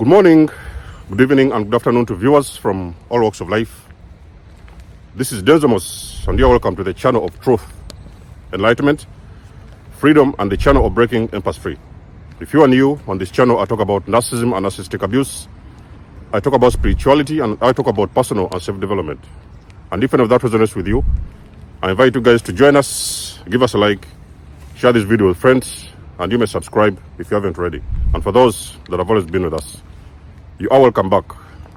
Good morning, good evening, and good afternoon to viewers from all walks of life. This is Denzamos, and you're welcome to the channel of truth, enlightenment, freedom, and the channel of breaking impasse free. If you are new on this channel, I talk about narcissism and narcissistic abuse. I talk about spirituality, and I talk about personal and self-development. And if any of that resonates with you, I invite you guys to join us, give us a like, share this video with friends, and you may subscribe if you haven't already. And for those that have always been with us, you are welcome back,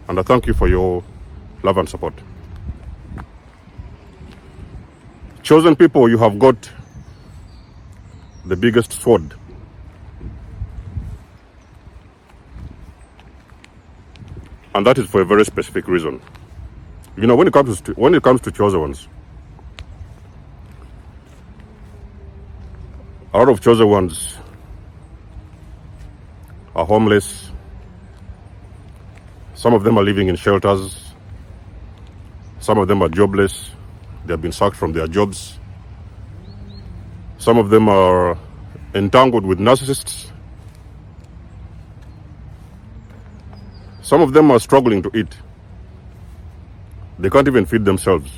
and I thank you for your love and support. Chosen people, you have got the biggest sword. And that is for a very specific reason. You know, when it comes to chosen ones, a lot of chosen ones are homeless. Some of them are living in shelters. Some of them are jobless. They have been sacked from their jobs. Some of them are entangled with narcissists. Some of them are struggling to eat. They can't even feed themselves.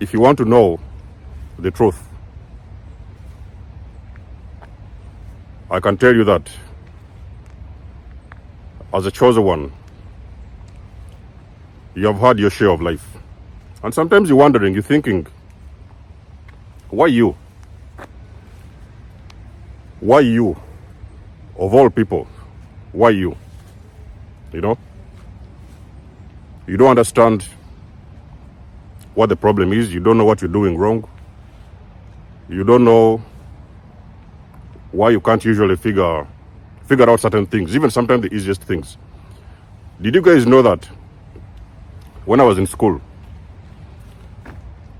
If you want to know the truth, I can tell you that as a chosen one, you have had your share of life. And sometimes you're wondering, you're thinking, why you? Why you? Of all people, why you? You know? You don't understand what the problem is. You don't know what you're doing wrong. You don't know why you can't usually figure out certain things, even sometimes the easiest things. Did you guys know that when I was in school,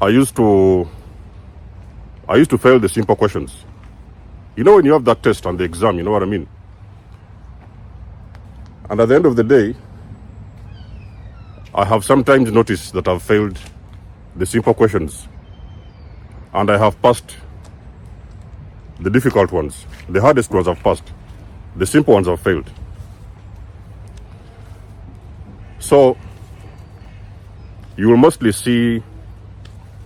I used to fail the simple questions? You know, when you have that test and the exam, you know what I mean? And at the end of the day, I have sometimes noticed that I've failed the simple questions, and I have passed the difficult ones. The hardest ones I've passed. The simple ones I've failed. So, you will mostly see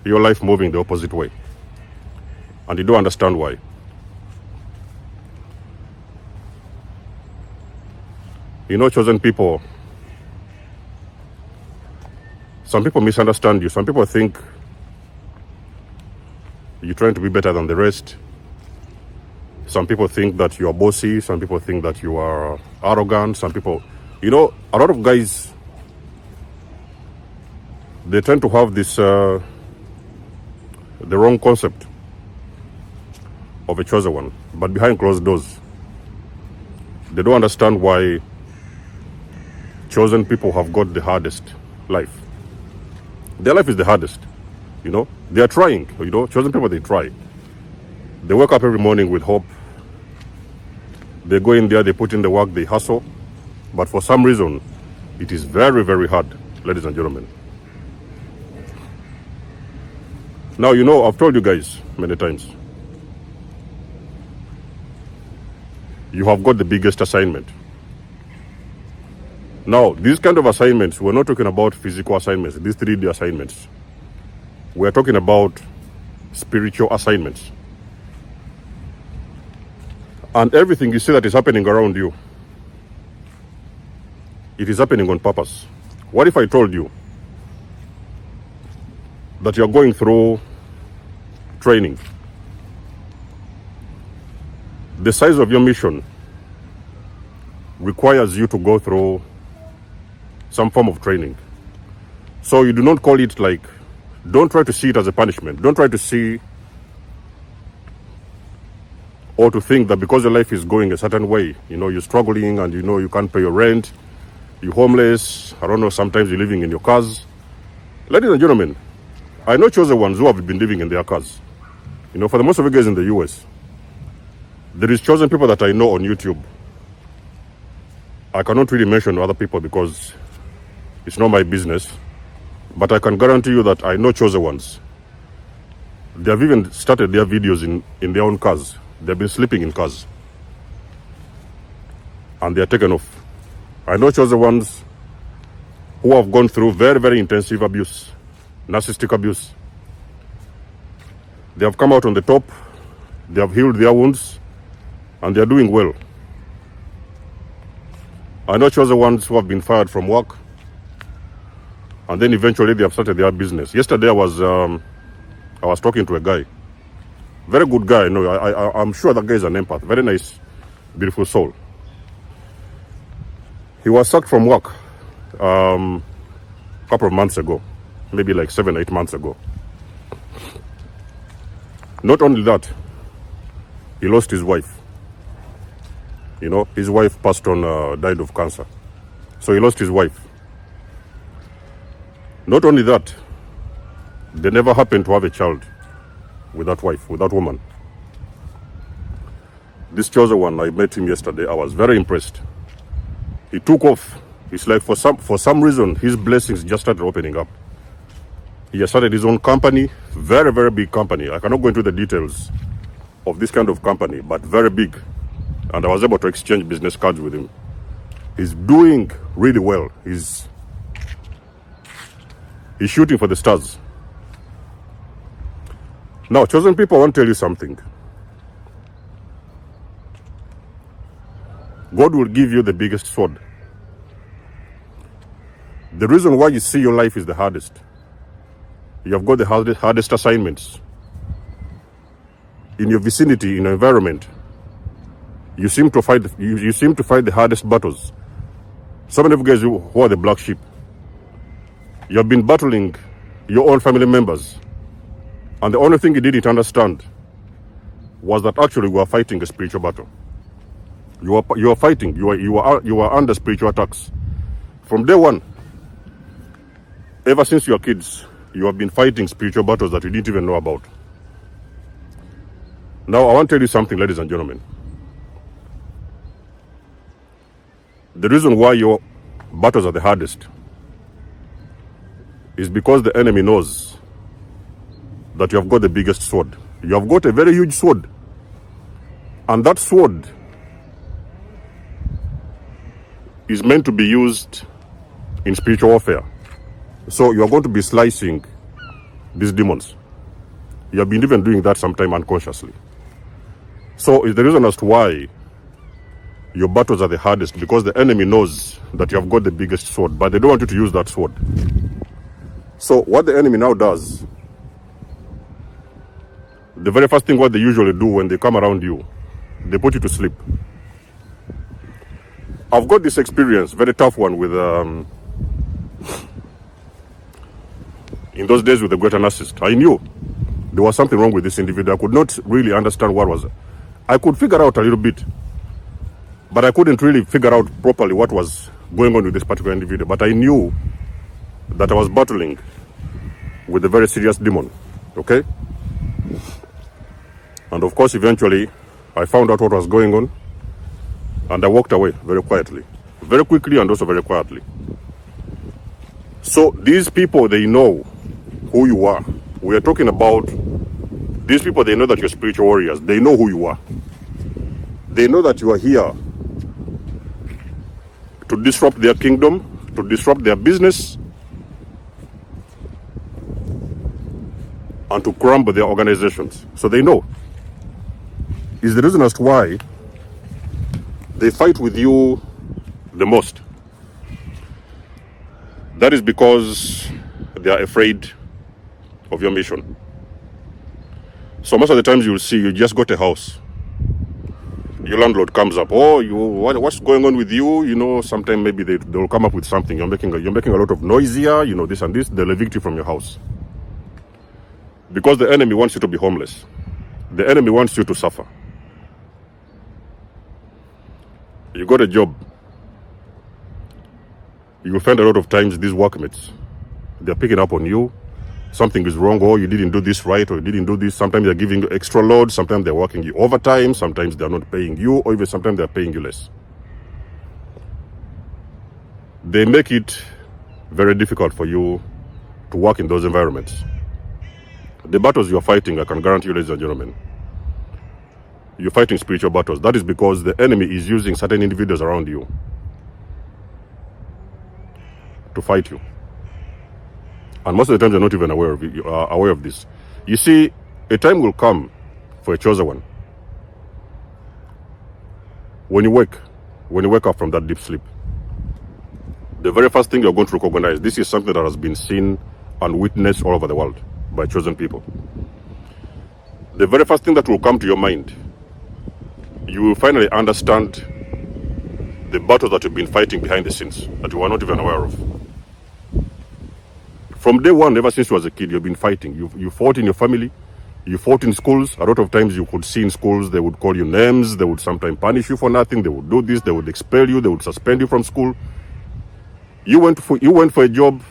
your life moving the opposite way, and you don't understand why. You know, chosen people, some people misunderstand you. Some people think you're trying to be better than the rest. Some people think that you are bossy. Some people think that you are arrogant. Some people, you know, a lot of guys, they tend to have this, the wrong concept of a chosen one. But behind closed doors, they don't understand why chosen people have got the hardest life. Their life is the hardest, you know. They are trying, you know. Chosen people, they try. They wake up every morning with hope. They go in there, they put in the work, they hustle. But for some reason, it is very, very hard, ladies and gentlemen. Now, you know, I've told you guys many times, you have got the biggest assignment. Now, these kind of assignments, we're not talking about physical assignments, these 3D assignments. We're talking about spiritual assignments. And everything you see that is happening around you, it is happening on purpose. What if I told you that you're going through training? The size of your mission requires you to go through some form of training. So you do not call it like, don't try to see it as a punishment. Don't try to see or to think that because your life is going a certain way, you know, you're struggling and you know you can't pay your rent, you're homeless, I don't know, sometimes you're living in your cars. Ladies and gentlemen, I know chosen ones who have been living in their cars. You know, for the most of you guys in the US, there is chosen people that I know on YouTube. I cannot really mention other people because it's not my business, but I can guarantee you that I know chosen ones. They have even started their videos in their own cars. They've been sleeping in cars. and they are taken off. I know chosen ones who have gone through very, very intensive abuse, narcissistic abuse. They have come out on the top, they have healed their wounds, and they are doing well. I know chosen ones who have been fired from work, and then eventually they have started their business. Yesterday I was talking to a guy, very good guy. No, I'm sure that guy is an empath, very nice, beautiful soul. He was sacked from work a couple of months ago, maybe like 7-8 months ago. Not only that, he lost his wife. You know, his wife passed on, died of cancer. So he lost his wife. Not only that, they never happened to have a child with that wife, with that woman. This chosen one, I met him yesterday. I was very impressed. He took off. It's like for some reason, his blessings just started opening up. He has started his own company, very, very big company. I cannot go into the details of this kind of company, but very big. And I was able to exchange business cards with him. He's doing really well. He's shooting for the stars. Now, chosen people, I want to tell you something. God will give you the biggest sword. The reason why you see your life is the hardest. You have got the hardest assignments. In your vicinity, in your environment, you seem to fight the hardest battles. So many of you guys who are the black sheep, you have been battling your own family members. And the only thing you didn't understand was that actually we are fighting a spiritual battle. You are fighting, you are under spiritual attacks. From day one, ever since you are kids, you have been fighting spiritual battles that you didn't even know about. Now, I want to tell you something, ladies and gentlemen. The reason why your battles are the hardest is because the enemy knows that you have got the biggest sword. You have got a very huge sword. And that sword is meant to be used in spiritual warfare. So you are going to be slicing these demons. You have been even doing that sometime unconsciously. So it's the reason as to why your battles are the hardest, because the enemy knows that you have got the biggest sword, but they don't want you to use that sword. So what the enemy now does, the very first thing what they usually do when they come around you, they put you to sleep. I've got this experience, very tough one, with in those days with the greater narcissist. I knew there was something wrong with this individual. I could not really understand what was. I could figure out a little bit, but I couldn't really figure out properly what was going on with this particular individual. But I knew that I was battling with a very serious demon. Okay? And of course, eventually, I found out what was going on, and I walked away very quietly, very quickly, and also very quietly. So these people, they know who you are. We are talking about these people. They know that you're spiritual warriors. They know who you are. They know that you are here to disrupt their kingdom, to disrupt their business, and to crumble their organizations. So they know. Is the reason as to why they fight with you the most. That is because they are afraid of your mission. So most of the times you'll see you just got a house. Your landlord comes up, oh, what's going on with you? You know, sometimes maybe they'll come up with something. You're making a lot of noise here, you know, this and this. They'll evict you from your house. Because the enemy wants you to be homeless. The enemy wants you to suffer. You got a job. You will find a lot of times these workmates, they're picking up on you. Something is wrong, or you didn't do this right, or you didn't do this. Sometimes they're giving you extra load. Sometimes they're working you overtime. Sometimes they're not paying you, or even sometimes they're paying you less. They make it very difficult for you to work in those environments. The battles you're fighting, I can guarantee you, ladies and gentlemen, you're fighting spiritual battles. That is because the enemy is using certain individuals around you to fight you. And most of the times you're not even aware of it, you are aware of this. You see, a time will come for a chosen one. When you wake up from that deep sleep, the very first thing you're going to recognize, this is something that has been seen and witnessed all over the world by chosen people. The very first thing that will come to your mind, you will finally understand the battles that you've been fighting behind the scenes that you are not even aware of. From day one, ever since you was a kid, you've been fighting. You fought in your family, you fought in schools. A lot of times you could see in schools, they would call you names, they would sometimes punish you for nothing, they would do this, they would expel you, they would suspend you from school. You went for a job,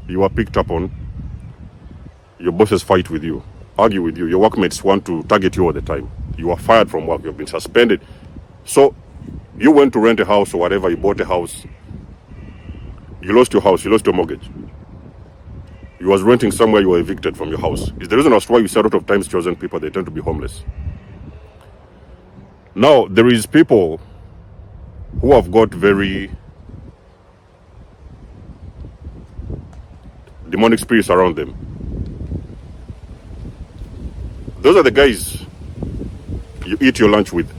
you were picked up on, your bosses fight with you, argue with you, your workmates want to target you all the time. You are fired from work, you've been suspended. So you went to rent a house or whatever, you bought a house, you lost your house, you lost your mortgage. You was renting somewhere, you were evicted from your house. It's the reason as to why you see a lot of times chosen people, they tend to be homeless. Now, there is people who have got very demonic spirits around them. Those are the guys you eat your lunch with.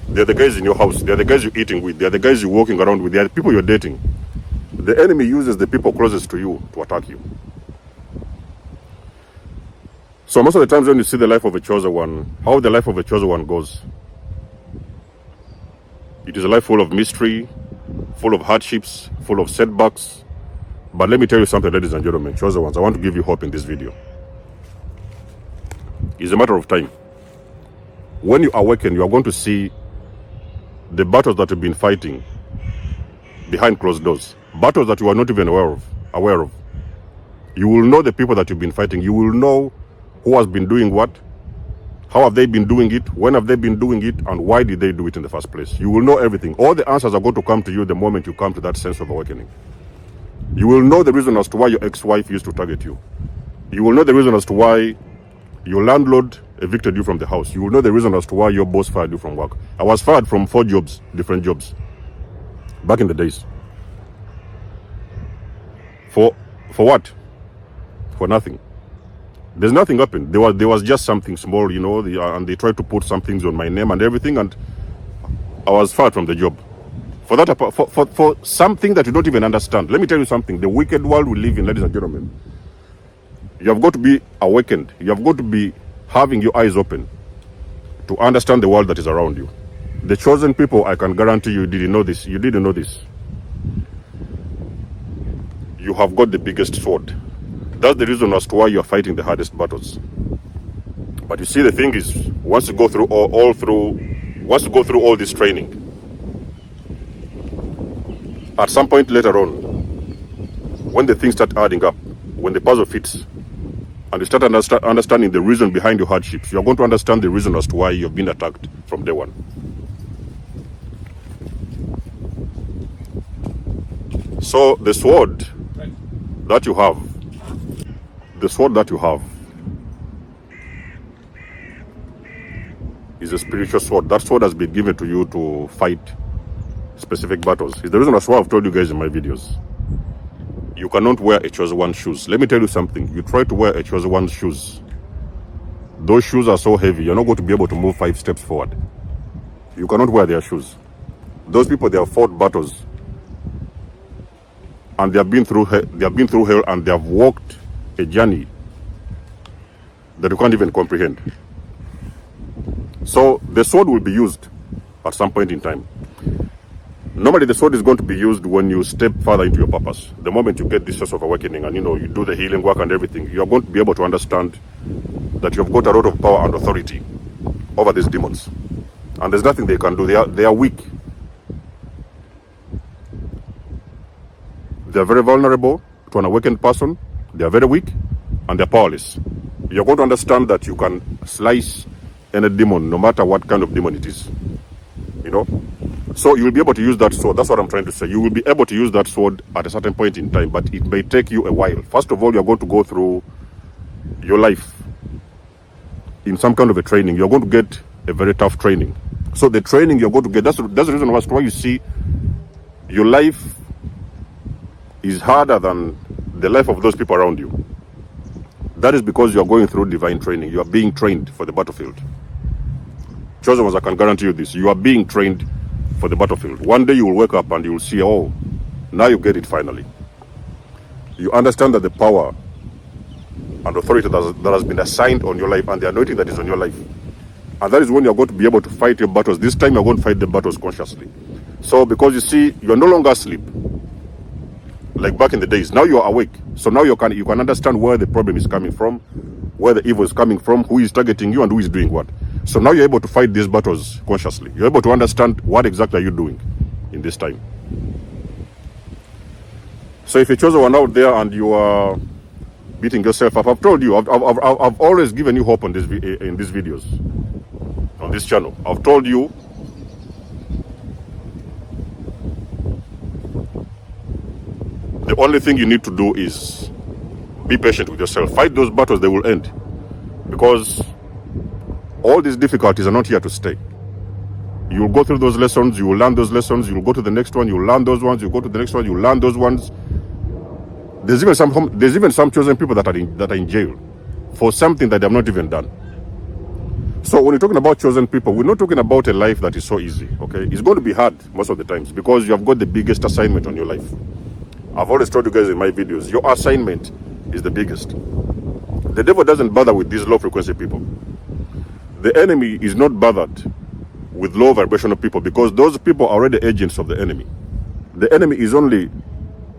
They're the guys in your house. They're the guys you're eating with. They're the guys you're walking around with. They're the people you're dating. The enemy uses the people closest to you to attack you. So most of the times when you see the life of a chosen one, how the life of a chosen one goes, it is a life full of mystery, full of hardships, full of setbacks. But let me tell you something, ladies and gentlemen, chosen ones, I want to give you hope in this video. It's a matter of time. When you awaken, you are going to see the battles that you've been fighting behind closed doors. Battles that you are not even aware of. You will know the people that you've been fighting. You will know who has been doing what, how have they been doing it, when have they been doing it, and why did they do it in the first place. You will know everything. All the answers are going to come to you the moment you come to that sense of awakening. You will know the reason as to why your ex-wife used to target you. You will know the reason as to why your landlord evicted you from the house. You will know the reason as to why your boss fired you from work. I was fired from 4 jobs, different jobs, back in the days. For what? For nothing. There's nothing happened. There was just something small, you know, and they tried to put some things on my name and everything, and I was fired from the job. For that, for something that you don't even understand. Let me tell you something. The wicked world we live in, ladies and gentlemen, you have got to be awakened. You have got to be having your eyes open to understand the world that is around you. The chosen people, I can guarantee you didn't know this. You didn't know this. You have got the biggest sword. That's the reason as to why you are fighting the hardest battles. But you see, the thing is, once you go through all this training, at some point later on, when the things start adding up, when the puzzle fits, and you start understanding the reason behind your hardships, you're going to understand the reason as to why you've been attacked from day one. So the sword that you have, is a spiritual sword. That sword has been given to you to fight specific battles. It's the reason as why I've told you guys in my videos, you cannot wear a chosen one's shoes. Let me tell you something. You try to wear a chosen one's shoes, those shoes are so heavy, you're not going to be able to move 5 steps forward. You cannot wear their shoes. Those people, they have fought battles, and they have been through hell, and they have walked a journey that you can't even comprehend. So the sword will be used at some point in time. Normally the sword is going to be used when you step further into your purpose. The moment you get this sense of awakening and you do the healing work and everything, you are going to be able to understand that you've got a lot of power and authority over these demons. And there's nothing they can do. They are weak. They are very vulnerable to an awakened person. They are very weak and they're powerless. You're going to understand that you can slice any demon, no matter what kind of demon it is. So you'll be able to use that sword. That's what I'm trying to say. You will be able to use that sword at a certain point in time, but it may take you a while. First of all, you're going to go through your life in some kind of a training. You're going to get a very tough training. So the training you're going to get, that's the reason why you see your life is harder than the life of those people around you. That is because you are going through divine training. You are being trained for the battlefield. Chosen ones, I can guarantee you this. You are being trained for the battlefield. One day you will wake up and you will see, oh, now you get it finally. You understand that the power and authority that has been assigned on your life and the anointing that is on your life. And that is when you're going to be able to fight your battles. This time you're going to fight the battles consciously. So because you see, you're no longer asleep like back in the days. Now you're awake. So now you can understand where the problem is coming from, where the evil is coming from, who is targeting you and who is doing what. So now you're able to fight these battles consciously. You're able to understand what exactly are you doing in this time. So if you're chosen one out there and you are beating yourself up, I've told you, I've always given you hope on in these videos, on this channel. I've told you the only thing you need to do is be patient with yourself. Fight those battles, they will end. Because all these difficulties are not here to stay. You will go through those lessons, you will learn those lessons, you will go to the next one, you will learn those ones, you will go to the next one, you will learn those ones. There's even some chosen people that are in jail for something that they have not even done. So when you're talking about chosen people, we're not talking about a life that is so easy, okay? It's going to be hard most of the times because you have got the biggest assignment on your life. I've always told you guys in my videos, your assignment is the biggest. The devil doesn't bother with these low frequency people. The enemy is not bothered with low vibrational people because those people are already agents of the enemy. The enemy is only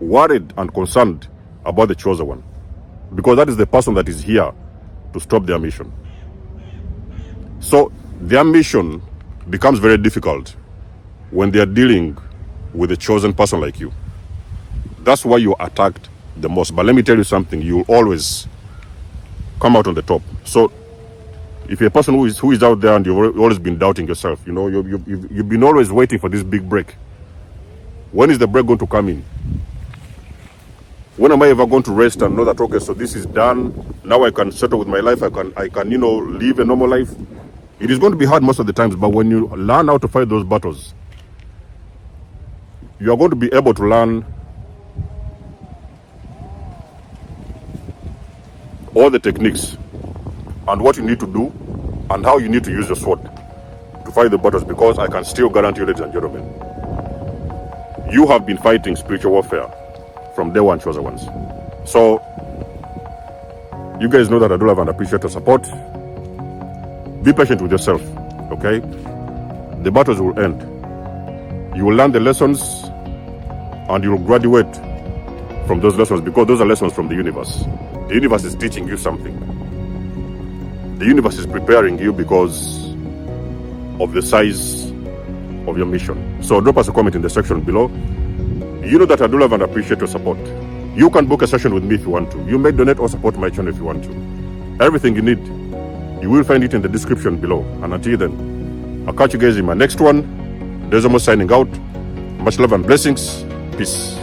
worried and concerned about the chosen one because that is the person that is here to stop their mission. So their mission becomes very difficult when they are dealing with a chosen person like you. That's why you're attacked the most. But let me tell you something, you'll always come out on the top. So if you're a person who is out there and you've always been doubting yourself, you know, you've been always waiting for this big break. When is the break going to come in? When am I ever going to rest and know that, okay, so this is done, now I can settle with my life, I can you know, live a normal life? It is going to be hard most of the times, but when you learn how to fight those battles, you are going to be able to learn all the techniques and what you need to do and how you need to use your sword to fight the battles, because I can still guarantee you, ladies and gentlemen, you have been fighting spiritual warfare from day one, chosen ones. So you guys know that I do love and appreciate your support. Be patient with yourself, okay? The battles will end. You will learn the lessons and you will graduate from those lessons, because those are lessons from the universe. The universe is teaching you something. The universe is preparing you because of the size of your mission. So drop us a comment in the section below. You know that I do love and appreciate your support. You can book a session with me if you want to. You may donate or support my channel if you want to. Everything you need, you will find it in the description below. And until then, I'll catch you guys in my next one. Denzamos signing out. Much love and blessings. Peace.